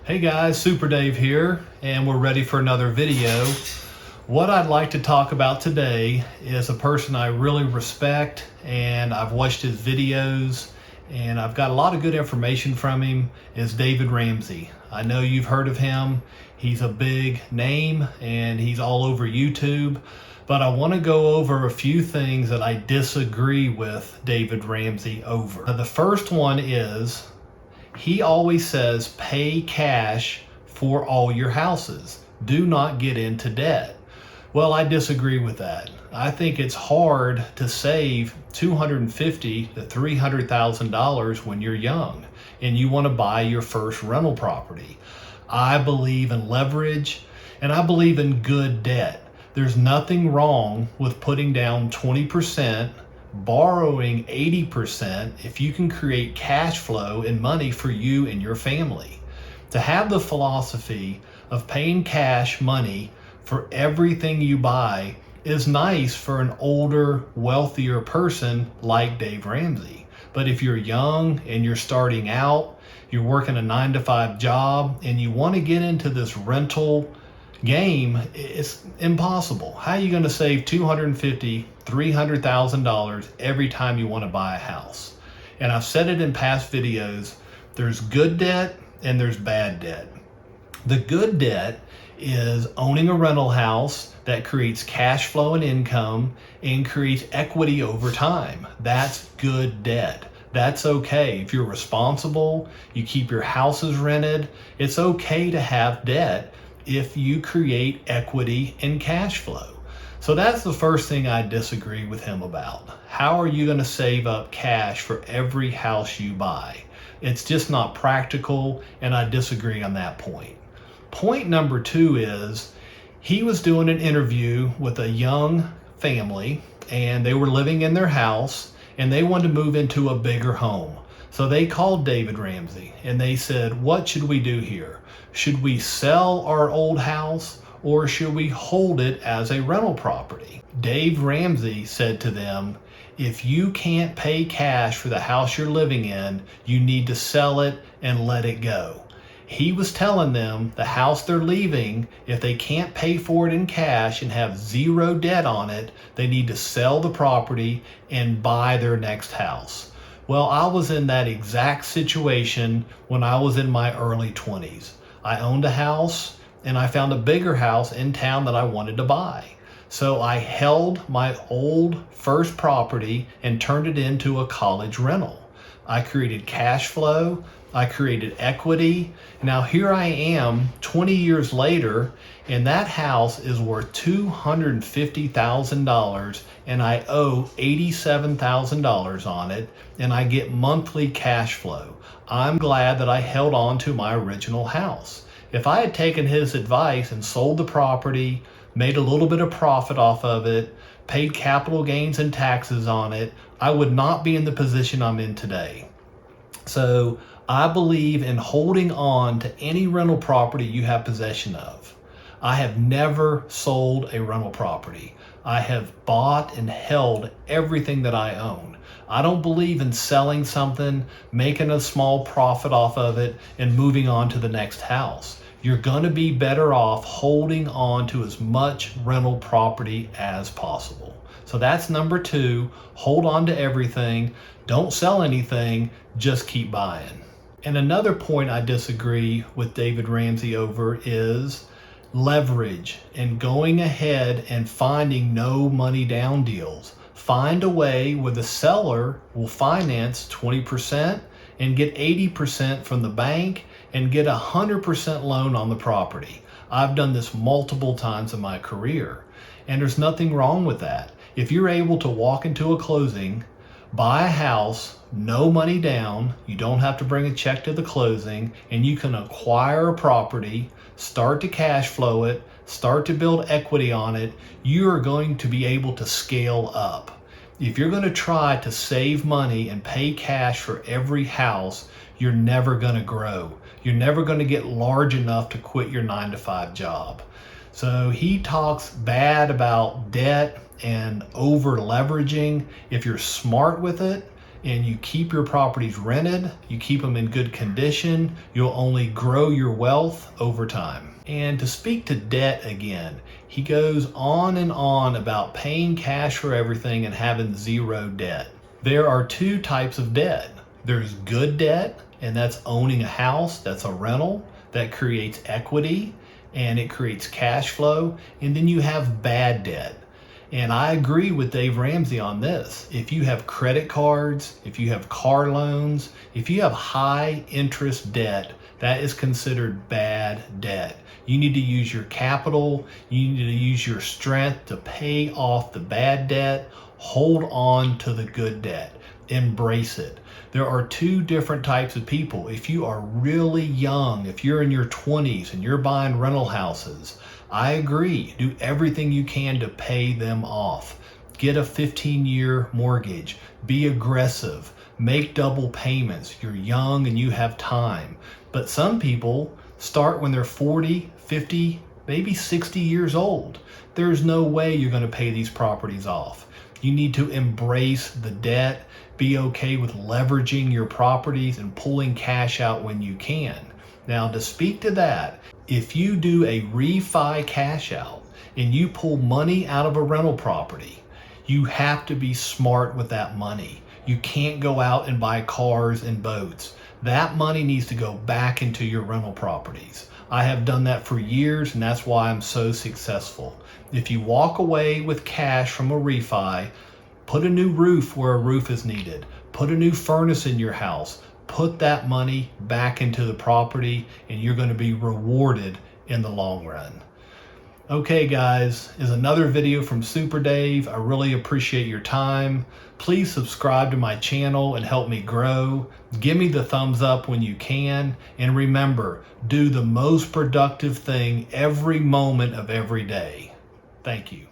Hey guys, Super Dave here, and we're ready for another video. What I'd like to talk about today is a person I really respect, and I've watched his videos, and I've got a lot of good information from him, is David Ramsey. I know you've heard of him. He's a big name, and he's all over YouTube, but I want to go over a few things that I disagree with David Ramsey over. The first one is, he always says pay cash for all your houses. Do not get into debt. Well, I disagree with that. I think it's hard to save $250,000 to $300,000 when you're young and you want to buy your first rental property. I believe in leverage and I believe in good debt. There's nothing wrong with putting down 20%, borrowing 80% if you can create cash flow and money for you and your family. To have the philosophy of paying cash money for everything you buy is nice for an older, wealthier person like Dave Ramsey. But if you're young and you're starting out, you're working a 9-to-5 job and you want to get into this rental game, it's impossible. How are you going to save $250,000, $300,000 every time you want to buy a house? And I've said it in past videos, there's good debt and there's bad debt. The good debt is owning a rental house that creates cash flow and income and creates equity over time. That's good debt. That's okay. If you're responsible, you keep your houses rented, it's okay to have debt if you create equity and cash flow. So that's the first thing I disagree with him about. How are you going to save up cash for every house you buy? It's just not practical, and I disagree on that point. Point number two is, he was doing an interview with a young family, and they were living in their house, and they wanted to move into a bigger home. So they called David Ramsey and they said, what should we do here? Should we sell our old house or should we hold it as a rental property? Dave Ramsey said to them, if you can't pay cash for the house you're living in, you need to sell it and let it go. He was telling them the house they're leaving, if they can't pay for it in cash and have zero debt on it, they need to sell the property and buy their next house. Well, I was in that exact situation when I was in my early 20s. I owned a house and I found a bigger house in town that I wanted to buy. So I held my old first property and turned it into a college rental. I created cash flow, I created equity. Now here I am 20 years later, and that house is worth $250,000 and I owe $87,000 on it, and I get monthly cash flow. I'm glad that I held on to my original house. If I had taken his advice and sold the property, made a little bit of profit off of it, paid capital gains and taxes on it, I would not be in the position I'm in today. So I believe in holding on to any rental property you have possession of. I have never sold a rental property. I have bought and held everything that I own. I don't believe in selling something, making a small profit off of it, and moving on to the next house. You're going to be better off holding on to as much rental property as possible. So that's number two. Hold on to everything. Don't sell anything. Just keep buying. And another point I disagree with David Ramsey over is leverage and going ahead and finding no money down deals. Find a way where the seller will finance 20% and get 80% from the bank and get 100% loan on the property. I've done this multiple times in my career, and there's nothing wrong with that. If you're able to walk into a closing, buy a house, no money down, you don't have to bring a check to the closing, and you can acquire a property, start to cash flow it, start to build equity on it, you are going to be able to scale up. If you're going to try to save money and pay cash for every house, you're never going to grow. You're never going to get large enough to quit your 9-to-5 job. So he talks bad about debt and over leveraging. If you're smart with it and you keep your properties rented, you keep them in good condition, you'll only grow your wealth over time. And to speak to debt again, he goes on and on about paying cash for everything and having zero debt. There are two types of debt. There's good debt, and that's owning a house, that's a rental, that creates equity and it creates cash flow. And then you have bad debt. And I agree with Dave Ramsey on this. If you have credit cards, if you have car loans, if you have high interest debt, that is considered bad debt. You need to use your capital, you need to use your strength to pay off the bad debt. Hold on to the good debt. Embrace it. There are two different types of people. If you are really young, if you're in your 20s and you're buying rental houses, I agree. Do everything you can to pay them off. Get a 15-year mortgage. Be aggressive. Make double payments. You're young and you have time. But some people start when they're 40, 50, maybe 60 years old. There's no way you're going to pay these properties off. You need to embrace the debt. Be okay with leveraging your properties and pulling cash out when you can. Now, to speak to that, if you do a refi cash out and you pull money out of a rental property, you have to be smart with that money. You can't go out and buy cars and boats. That money needs to go back into your rental properties. I have done that for years, and that's why I'm so successful. If you walk away with cash from a refi, put a new roof where a roof is needed. Put a new furnace in your house. Put that money back into the property, and you're going to be rewarded in the long run. Okay guys, is another video from Super Dave. I really appreciate your time. Please subscribe to my channel and help me grow. Give me the thumbs up when you can. And remember, do the most productive thing every moment of every day. Thank you.